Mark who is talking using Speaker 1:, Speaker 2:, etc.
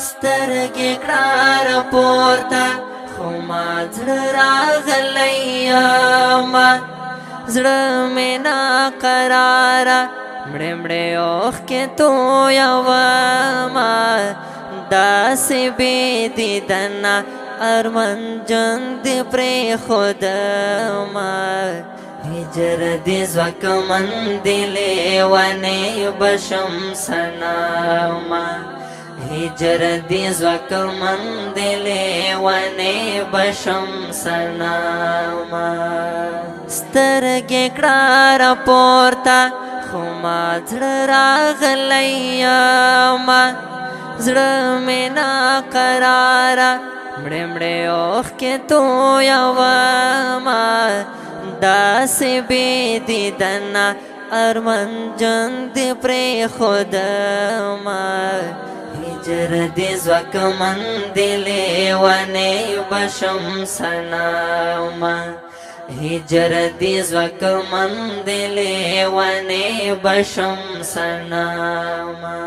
Speaker 1: سترګې کړه راپورته خو ما زړه راغلی یمه زړه مې ناقراره مړې مړې اوښکې تویومه داسې بې دیدنه ارمان جنګ دې پرېښودمه هجر دې ځواکمن دې لیونی بشم صنمه هجر دې ځواکمن دې لیونی بشم صنمه سترګې کړه راپورته خو ما زړه راغلی یمه زړه مې ناقراره مړې مړې اوښکې تویومه داسې بې دیدنه ارمان جنګ دې پرېښودمه هجر دې ځواکمن دې لیونی بشم صنمه هجر دې ځواکمن دې لیونی بشم صنمه